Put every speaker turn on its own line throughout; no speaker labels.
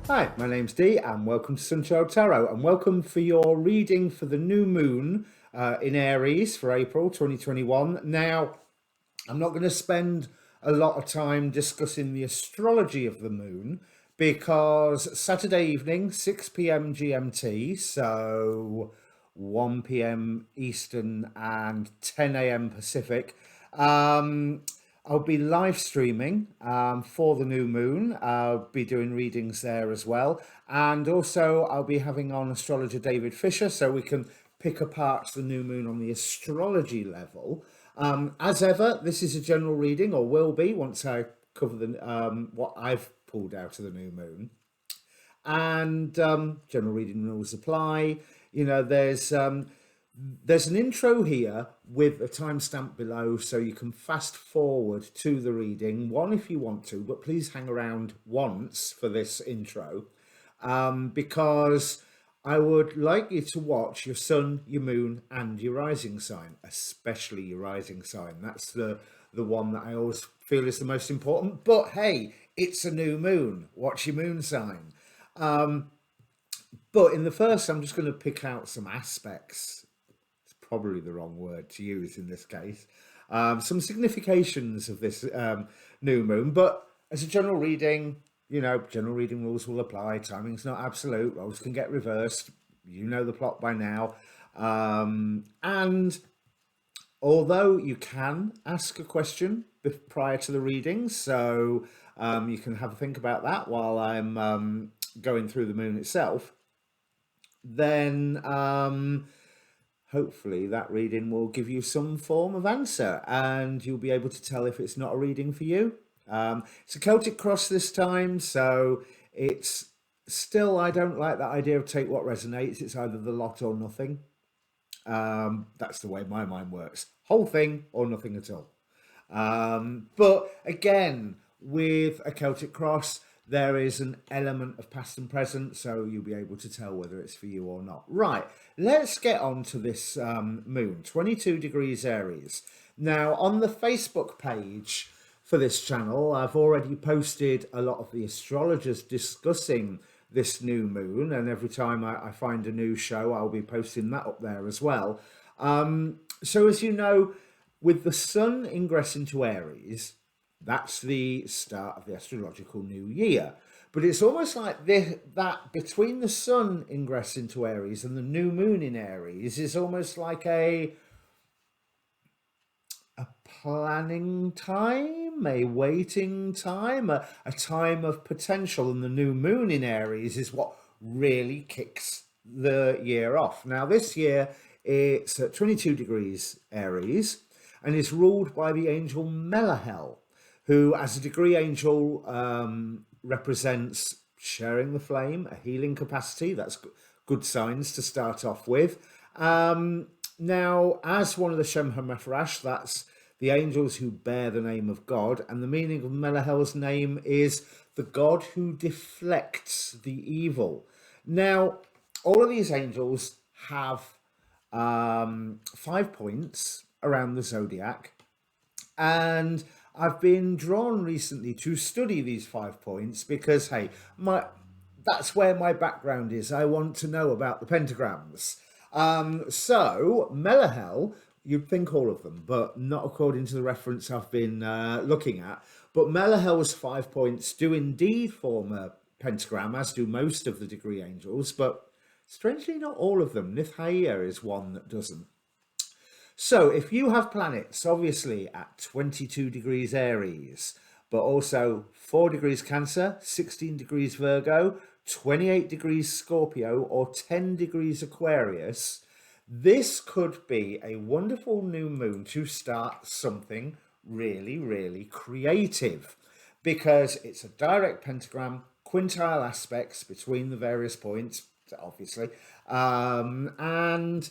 Hi, my name's Dee and welcome to Untitled Tarot and welcome for your reading for the new moon in Aries for April 2021. Now, I'm not going to spend a lot of time discussing the astrology of the moon because Saturday evening, 6 p.m. GMT, so 1 p.m. Eastern and 10 a.m. Pacific, I'll be live streaming for the new moon. I'll be doing readings there as well. And also I'll be having on astrologer David Fisher so we can pick apart the new moon on the astrology level. As ever, this is a general reading, or will be once I cover the what I've pulled out of the new moon. And general reading rules apply. You know, there's an intro here with a timestamp below, so you can fast forward to the reading, one if you want to, but please hang around once for this intro, because I would like you to watch your sun, your moon, and your rising sign, especially your rising sign. That's the one that I always feel is the most important. But hey, it's a new moon. Watch your moon sign. But in the first, I'm just going to pick out some aspects. It's probably the wrong word to use in this case. Some significations of this new moon. But as a general reading, you know, general reading rules will apply. Timing's not absolute. Roles can get reversed. You know the plot by now. And although you can ask a question prior to the reading, so you can have a think about that while I'm going through the moon itself, then hopefully that reading will give you some form of answer and you'll be able to tell if it's not a reading for you. It's a Celtic cross this time, so it's still, I don't like that idea of take what resonates. It's either the lot or nothing. That's the way my mind works. Whole thing or nothing at all. But again, with a Celtic cross, there is an element of past and present, so you'll be able to tell whether it's for you or not. Right, let's get on to this moon, 22 degrees Aries. Now, on the Facebook page for this channel, I've already posted a lot of the astrologers discussing this new moon, and every time I find a new show, I'll be posting that up there as well. So as you know, with the sun ingress into Aries, that's the start of the astrological new year. But it's almost like that between the sun ingress into Aries and the new moon in Aries is almost like a planning time, a waiting time, a time of potential. And the new moon in Aries is what really kicks the year off. Now, this year it's at 22 degrees Aries and is ruled by the angel Melahel, who as a degree angel represents sharing the flame, a healing capacity. That's good signs to start off with. Now, as one of the Shem HaMephorash, that's the angels who bear the name of God, and the meaning of Melahel's name is the God who deflects the evil. Now, all of these angels have 5 points around the zodiac, and I've been drawn recently to study these 5 points because, hey, that's where my background is. I want to know about the pentagrams. So Melahel, you'd think all of them, but not according to the reference I've been looking at. But Melahel's 5 points do indeed form a pentagram, as do most of the degree angels, but strangely not all of them. Nithaya is one that doesn't. So if you have planets, obviously at 22 degrees Aries, but also 4 degrees Cancer, 16 degrees Virgo, 28 degrees Scorpio, or 10 degrees Aquarius, this could be a wonderful new moon to start something really, really creative, because it's a direct pentagram, quintile aspects between the various points, obviously, and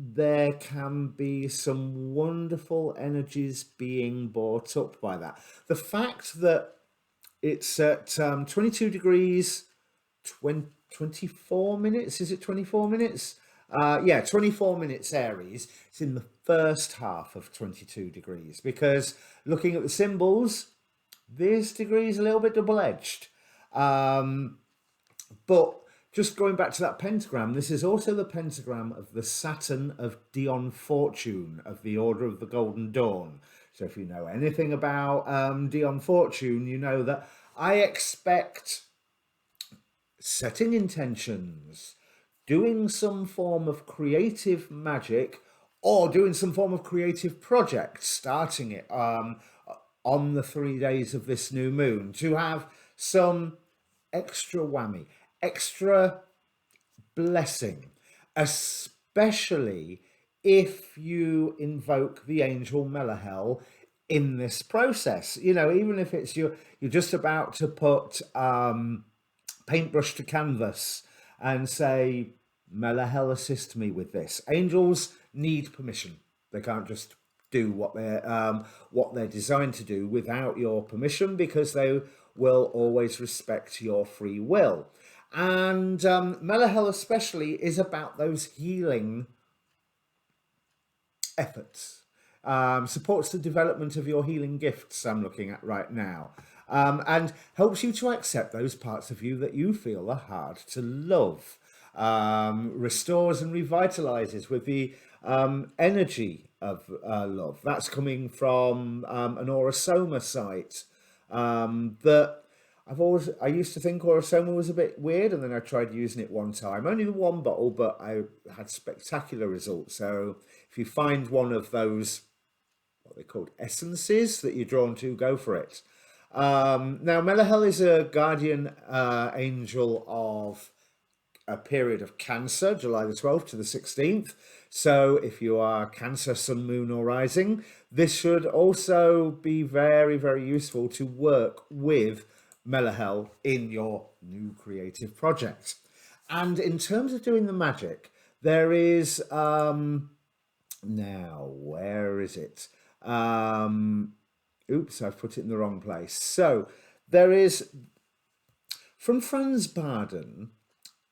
there can be some wonderful energies being brought up by that. The fact that it's at 22 degrees, 24 minutes, is it 24 minutes? Yeah, 24 minutes Aries. It's in the first half of 22 degrees, because looking at the symbols, this degree is a little bit double-edged. But just going back to that pentagram, this is also the pentagram of the Saturn of Dion Fortune of the Order of the Golden Dawn. So if you know anything about Dion Fortune, you know that I expect setting intentions, doing some form of creative magic, or doing some form of creative project, starting it on the 3 days of this new moon to have some extra whammy, extra blessing, especially if you invoke the angel Melahel in this process. You know, even if it's you're just about to put paintbrush to canvas and say, Melahel, assist me with this. Angels need permission. They can't just do what they're designed to do without your permission, because they will always respect your free will. And Melahel especially is about those healing efforts. Supports the development of your healing gifts, I'm looking at right now, and helps you to accept those parts of you that you feel are hard to love. Restores and revitalizes with the energy of love. That's coming from an Aurosoma site that I used to think Aurosoma was a bit weird, and then I tried using it one time, only the one bottle, but I had spectacular results. So if you find one of those, what they called essences that you're drawn to, go for it. Now, Melahel is a guardian angel of a period of Cancer, July the 12th to the 16th. So if you are Cancer, Sun, Moon or Rising, this should also be very, very useful to work with Melahel in your new creative project. And in terms of doing the magic, there is, now, where is it? Oops, I've put it in the wrong place. So there is, from Franz Barden,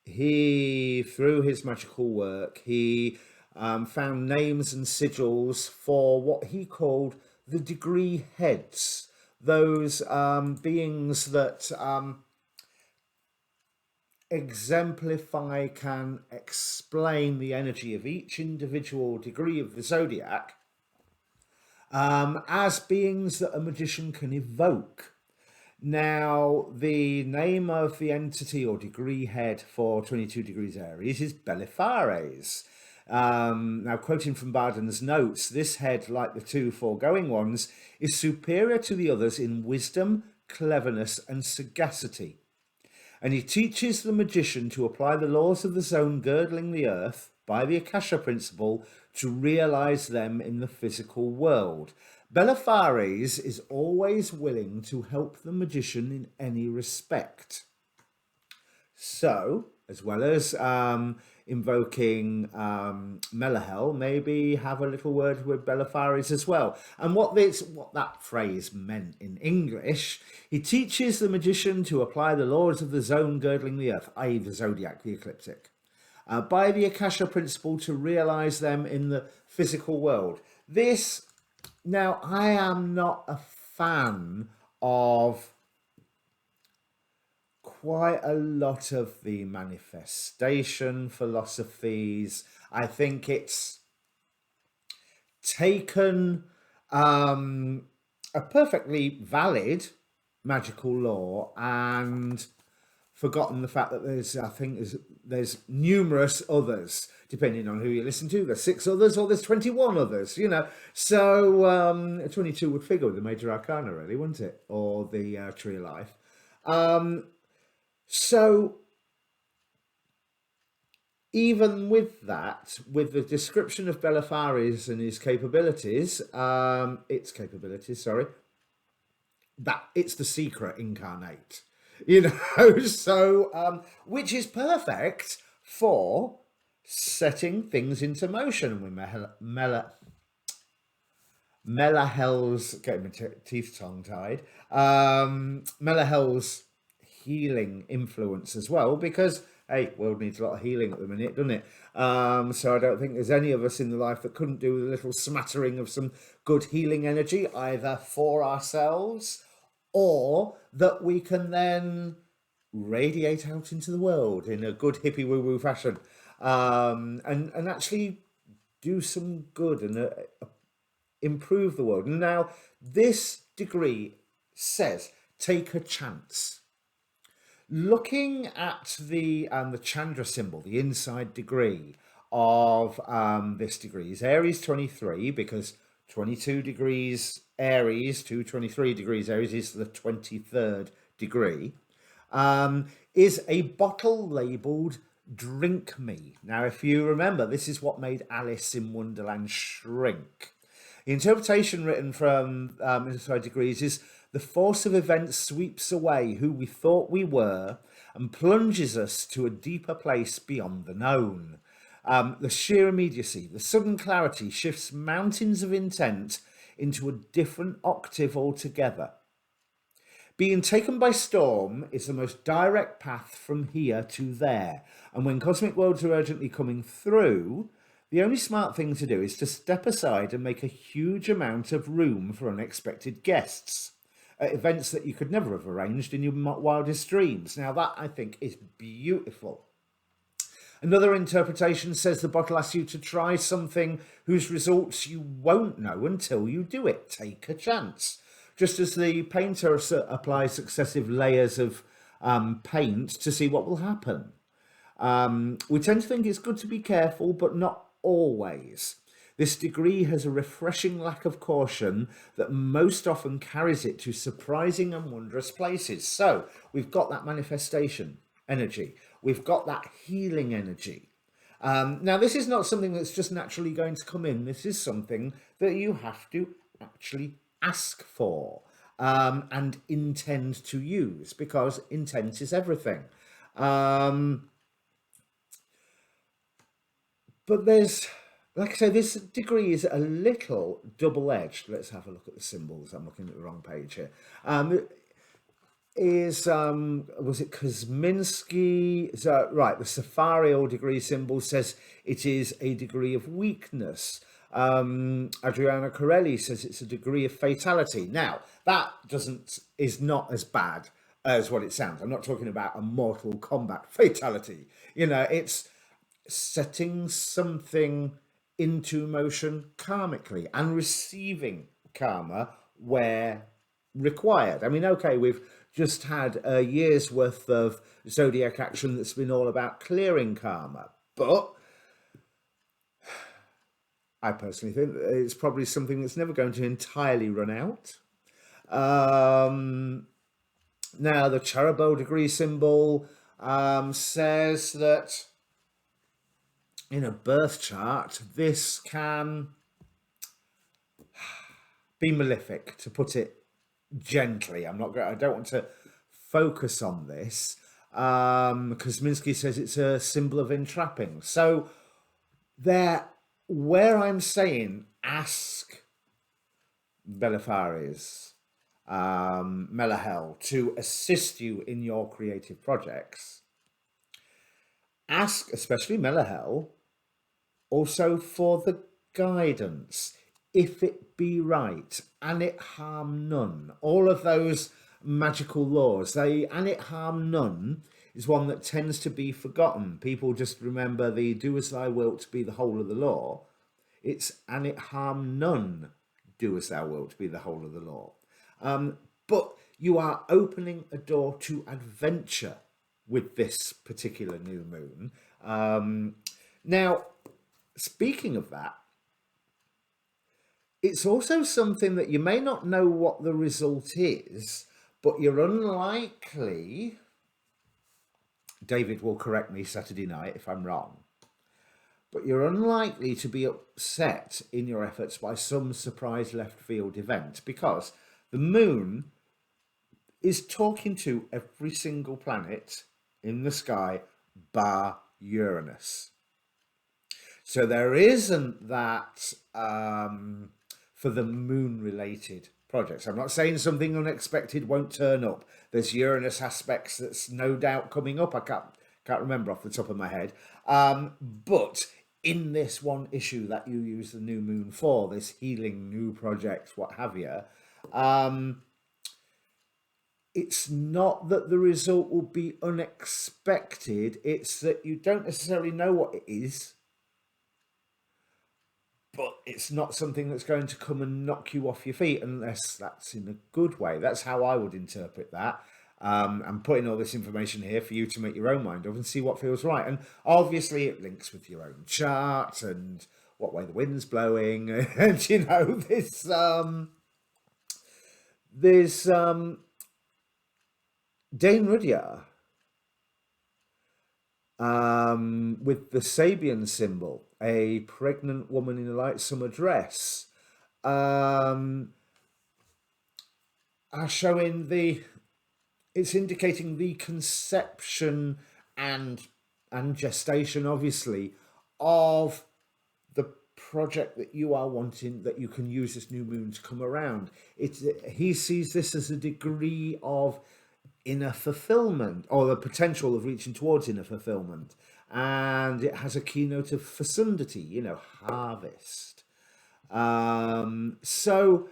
he, through his magical work, he found names and sigils for what he called the degree heads, those beings that exemplify, can explain the energy of each individual degree of the zodiac, as beings that a magician can evoke. Now, the name of the entity or degree head for 22 degrees Aries is Belisarius. Now, quoting from Barden's notes, this head, like the two foregoing ones, is superior to the others in wisdom, cleverness, and sagacity. And he teaches the magician to apply the laws of the zone girdling the earth by the Akasha principle to realize them in the physical world. Belisarius is always willing to help the magician in any respect. So, as well as invoking Melahel, maybe have a little word with Belisarius as well. And what that phrase meant in English, he teaches the magician to apply the laws of the zone girdling the earth, i.e. the zodiac, the ecliptic, by the Akasha principle to realize them in the physical world. This, now, I am not a fan of quite a lot of the manifestation philosophies. I think it's taken a perfectly valid magical law and forgotten the fact that there's numerous others, depending on who you listen to. There's 6 others or there's 21 others, you know. So 22 would figure with the major arcana, really, wouldn't it? Or the tree of life. So even with that, with the description of Belisarius and his capabilities, that it's the secret incarnate, you know. So which is perfect for setting things into motion. With Melahel's, getting my teeth tongue-tied, Melahel's healing influence as well, because hey, world needs a lot of healing at the minute, doesn't it? So I don't think there's any of us in the life that couldn't do with a little smattering of some good healing energy, either for ourselves or that we can then radiate out into the world in a good hippie woo-woo fashion, and actually do some good and improve the world. Now, this degree says take a chance. Looking at the Chandra symbol, the inside degree of this degree is Aries 23, because 22 degrees Aries to 23 degrees Aries is the 23rd degree, is a bottle labelled Drink Me. Now, if you remember, this is what made Alice in Wonderland shrink. The interpretation written from Inside Degrees is the force of events sweeps away who we thought we were and plunges us to a deeper place beyond the known. The sheer immediacy, the sudden clarity shifts mountains of intent into a different octave altogether. Being taken by storm is the most direct path from here to there. And when cosmic worlds are urgently coming through, the only smart thing to do is to step aside and make a huge amount of room for unexpected guests at events that you could never have arranged in your wildest dreams. Now, that, I think, is beautiful. Another interpretation says the bottle asks you to try something whose results you won't know until you do it. Take a chance. Just as the painter applies successive layers of paint to see what will happen. We tend to think it's good to be careful, but not always. This degree has a refreshing lack of caution that most often carries it to surprising and wondrous places. So we've got that manifestation energy. We've got that healing energy. Now, this is not something that's just naturally going to come in. This is something that you have to actually ask for and intend to use, because intent is everything. But there's, like I say, this degree is a little double-edged. Let's have a look at the symbols. I'm looking at the wrong page here. Was it Kosminski? Right, the Safarial degree symbol says it is a degree of weakness. Adriana Corelli says it's a degree of fatality. Now, that is not as bad as what it sounds. I'm not talking about a Mortal Kombat fatality. It's setting something into motion karmically and receiving karma where required. I mean, okay, we've just had a year's worth of zodiac action that's been all about clearing karma, but I personally think that it's probably something that's never going to entirely run out. Now, the Cherubel degree symbol says that in a birth chart, this can be malefic, to put it gently. I don't want to focus on this. Kosminski says it's a symbol of entrapping. So where I'm saying ask Belisarius, Melahel to assist you in your creative projects, ask especially Melahel also for the guidance, if it be right, and it harm none. All of those magical laws, and it harm none is one that tends to be forgotten. People just remember the do as thou wilt to be the whole of the law. It's and it harm none, do as thou wilt be the whole of the law. But you are opening a door to adventure with this particular new moon. Now, speaking of that, it's also something that you may not know what the result is, but you're unlikely, David will correct me Saturday night if I'm wrong, but you're unlikely to be upset in your efforts by some surprise left field event, because the moon is talking to every single planet in the sky bar Uranus. So there isn't that for the moon related projects. I'm not saying something unexpected won't turn up. There's Uranus aspects that's no doubt coming up. I can't remember off the top of my head. But in this one issue that you use the new moon for, this healing new project, what have you, it's not that the result will be unexpected, it's that you don't necessarily know what it is, but it's not something that's going to come and knock you off your feet unless that's in a good way. That's how I would interpret that. I'm putting all this information here for you to make your own mind of and see what feels right. And obviously, it links with your own chart and what way the wind's blowing, and you know, there's Dane Rudyard with the Sabian symbol, a pregnant woman in a light summer dress, are showing it's indicating the conception and gestation, obviously, of the project that you are wanting, that you can use this new moon to come around. He sees this as a degree of inner fulfillment, or the potential of reaching towards inner fulfillment, and it has a keynote of fecundity, you know, harvest. So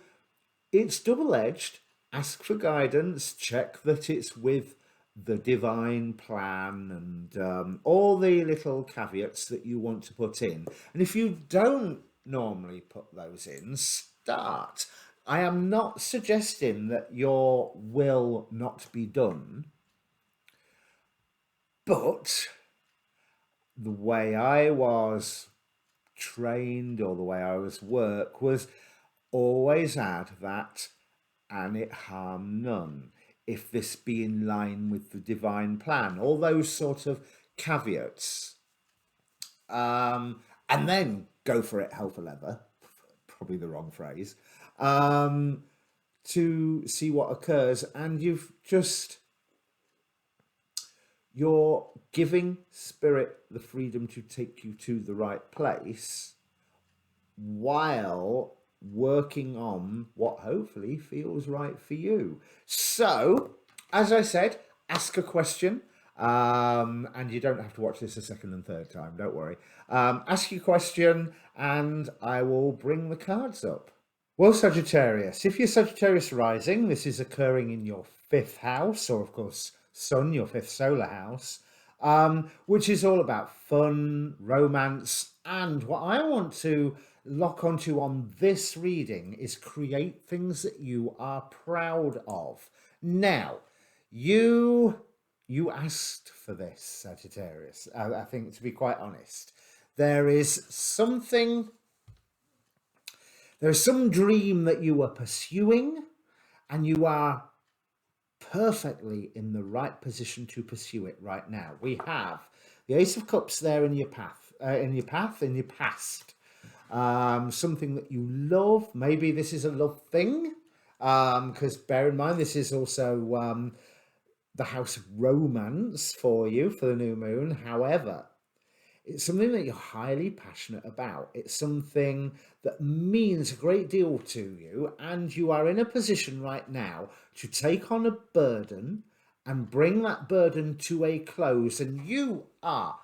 it's double-edged. Ask for guidance, check that it's with the divine plan, and all the little caveats that you want to put in. And if you don't normally put those in, start. I am not suggesting that your will not be done, but the way I was trained, or the way I was work, was always add that "and it harm none, if this be in line with the divine plan," all those sort of caveats, and then go for it hell for leather, probably the wrong phrase, to see what occurs. And you're giving spirit the freedom to take you to the right place while working on what hopefully feels right for you. So, as I said, ask a question, and you don't have to watch this a second and third time, don't worry. Ask your question and I will bring the cards up. Well, Sagittarius, if you're Sagittarius rising, this is occurring in your 5th house, or of course Sun, your 5th solar house, which is all about fun, romance, and what I want to lock onto on this reading is create things that you are proud of. Now, you asked for this, Sagittarius. I think, to be quite honest, there's some dream that you are pursuing, and you are perfectly in the right position to pursue it right now. We have the Ace of Cups there in your path, in your past. Something that you love. Maybe this is a love thing, because bear in mind, this is also the house of romance for you for the new moon. However, it's something that you're highly passionate about. It's something that means a great deal to you, and you are in a position right now to take on a burden and bring that burden to a close, and you are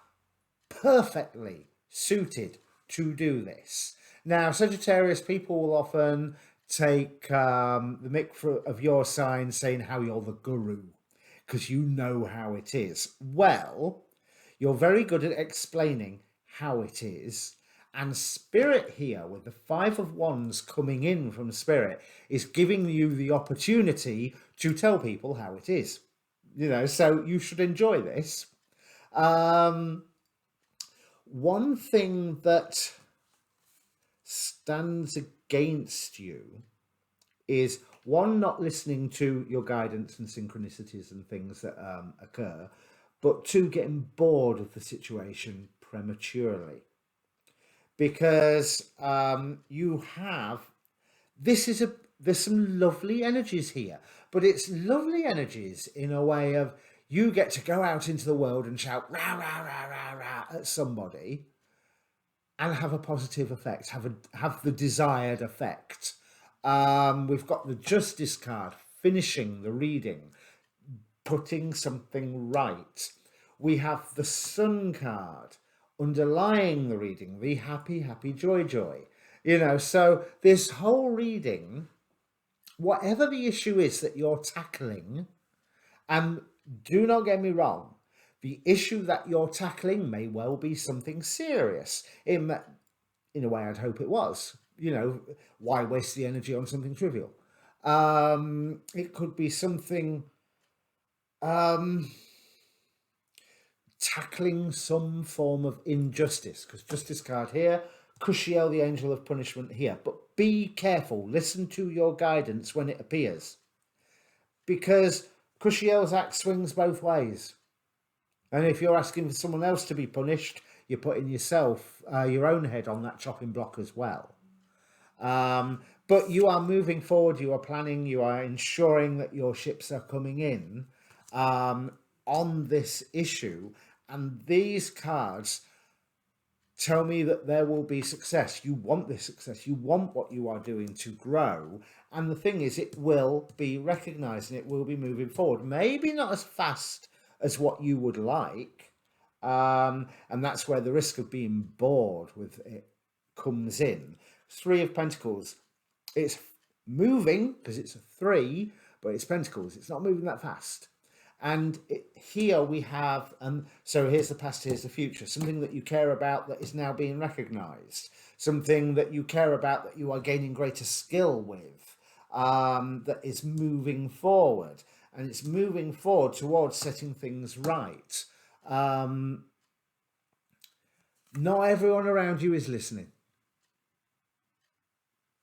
perfectly suited to do this. Now, Sagittarius, people will often take the mick of your sign, saying how you're the guru because you know how it is. Well, you're very good at explaining how it is. And Spirit here, with the 5 of Wands coming in from Spirit, is giving you the opportunity to tell people how it is. You know, so you should enjoy this. One thing that stands against you is, one, not listening to your guidance and synchronicities and things that occur, but 2, getting bored of the situation prematurely. Because there's some lovely energies here, but it's lovely energies in a way of, you get to go out into the world and shout rah, rah, rah, rah, rah at somebody and have a positive effect, have the desired effect. We've got the Justice card, finishing the reading, putting something right. We have the Sun card, underlying the reading, the happy, happy, joy, joy. You know, so this whole reading, whatever the issue is that you're tackling, And do not get me wrong, the issue that you're tackling may well be something serious. In a way, I'd hope it was. Why waste the energy on something trivial? It could be something um, tackling some form of injustice, because Justice card here, Cushiel, the angel of punishment here. But be careful, listen to your guidance when it appears, because Cushiel's axe swings both ways. And if you're asking for someone else to be punished, you're putting yourself, your own head on that chopping block as well. But you are moving forward, you are planning, you are ensuring that your ships are coming in on this issue. And these cards tell me that there will be success. You want this success. You want what you are doing to grow. And the thing is, it will be recognized and it will be moving forward. Maybe not as fast as what you would like. And that's where the risk of being bored with it comes in. Three of Pentacles. It's moving because it's a 3, but it's Pentacles. It's not moving that fast. And here we have, so here's the past, here's the future. Something that you care about that is now being recognized. Something that you care about that you are gaining greater skill with, that is moving forward. And it's moving forward towards setting things right. Not everyone around you is listening.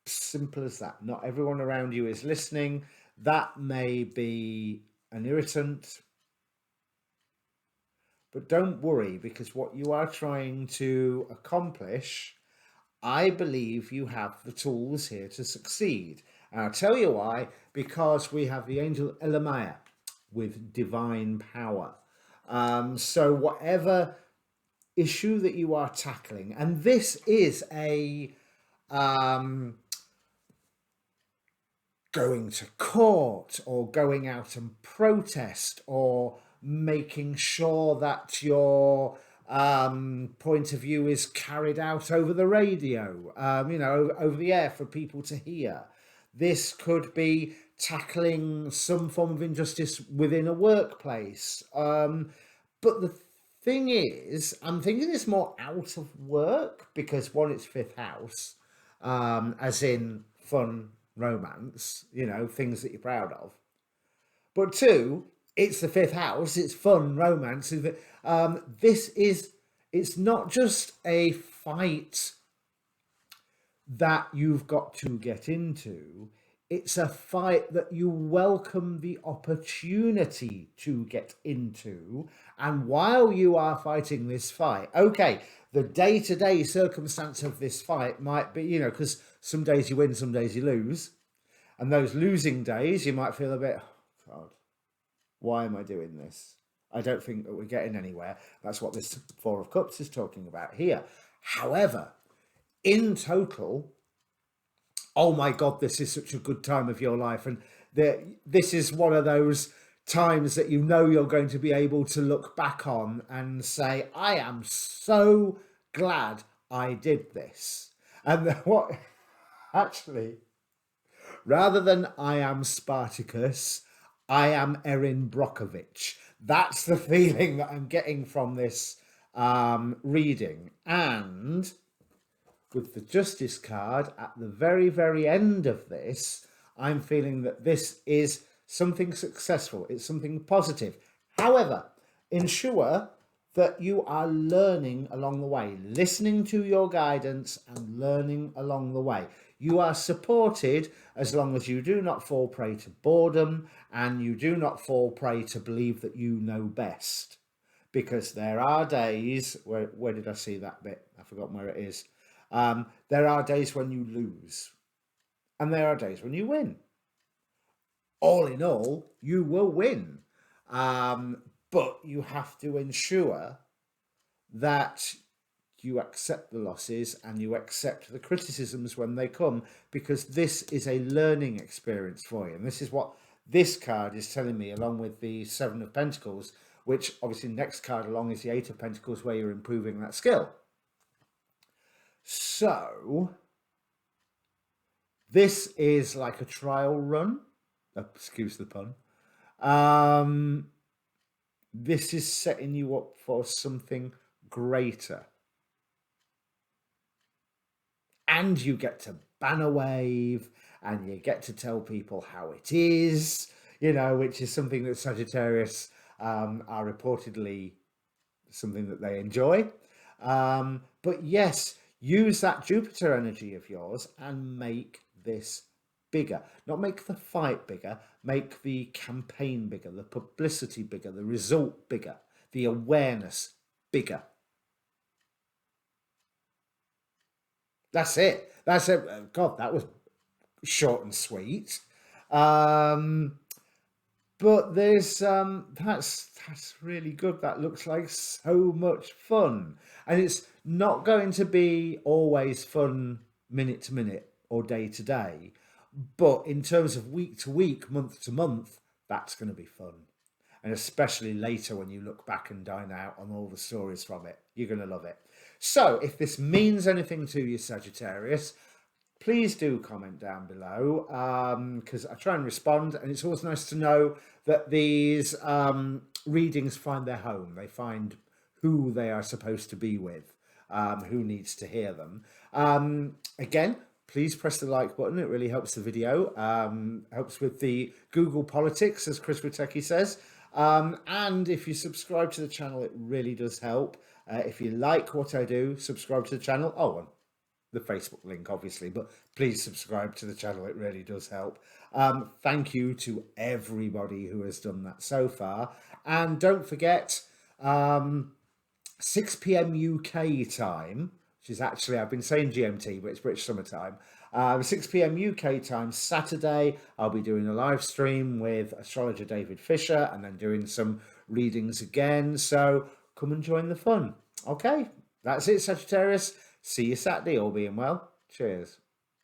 Simple as that. Not everyone around you is listening. That may be an irritant. But don't worry, because what you are trying to accomplish, I believe you have the tools here to succeed. And I'll tell you why, because we have the angel Elamaya with divine power. So whatever issue that you are tackling, and this is a going to court or going out and protest or making sure that your point of view is carried out over the radio, over the air for people to hear. This could be tackling some form of injustice within a workplace. But the thing is, I'm thinking it's more out of work because one, it's fifth house, as in fun, romance, things that you're proud of. But two, it's the fifth house, it's fun, romance. It's not just a fight that you've got to get into. It's a fight that you welcome the opportunity to get into. And while you are fighting this fight, okay, the day-to-day circumstance of this fight might be, because some days you win, some days you lose. And those losing days, you might feel a bit, oh, God, why am I doing this? I don't think that we're getting anywhere. That's what this Four of Cups is talking about here. However, in total, oh my God, this is such a good time of your life. And this is one of those times that you're going to be able to look back on and say, I am so glad I did this. And what actually, rather than I am Spartacus, I am Erin Brockovich. That's the feeling that I'm getting from this reading. And with the Justice card at the very, very end of this, I'm feeling that this is something successful. It's something positive. However, ensure that you are learning along the way, listening to your guidance and learning along the way. You are supported as long as you do not fall prey to boredom and you do not fall prey to believe that you know best. Because there are days, where did I see that bit? I've forgotten where it is. There are days when you lose and there are days when you win. All in all, you will win. But you have to ensure that you accept the losses and you accept the criticisms when they come, because this is a learning experience for you. And this is what this card is telling me, along with the Seven of Pentacles, which obviously next card along is the Eight of Pentacles, where you're improving that skill. So this is like a trial run, excuse the pun, This is setting you up for something greater. And you get to banner wave and you get to tell people how it is, which is something that Sagittarius are reportedly something that they enjoy. But yes, use that Jupiter energy of yours and make this bigger. Not make the fight bigger, make the campaign bigger, the publicity bigger, the result bigger, the awareness bigger. That's it. That's it. God, that was short and sweet. But there's that's really good. That looks like so much fun. And it's not going to be always fun minute to minute or day to day. But in terms of week to week, month to month, that's going to be fun. And especially later when you look back and dine out on all the stories from it, you're going to love it. So if this means anything to you, Sagittarius, please do comment down below, because I try and respond, and it's always nice to know that these readings find their home. They find who they are supposed to be with, who needs to hear them. Again, please press the like button. It really helps the video, helps with the Google politics, as Chris Witecki says. And if you subscribe to the channel, it really does help. If you like what I do, subscribe to the channel. Oh, and the Facebook link, obviously, but please subscribe to the channel. It really does help. Thank you to everybody who has done that so far. And don't forget, 6 p.m. UK time, which is actually, I've been saying GMT, but it's British Summer Time. 6 p.m. UK time, Saturday, I'll be doing a live stream with astrologer David Fisher and then doing some readings again. So come and join the fun. Okay, that's it, Sagittarius. See you Saturday, all being well. Cheers.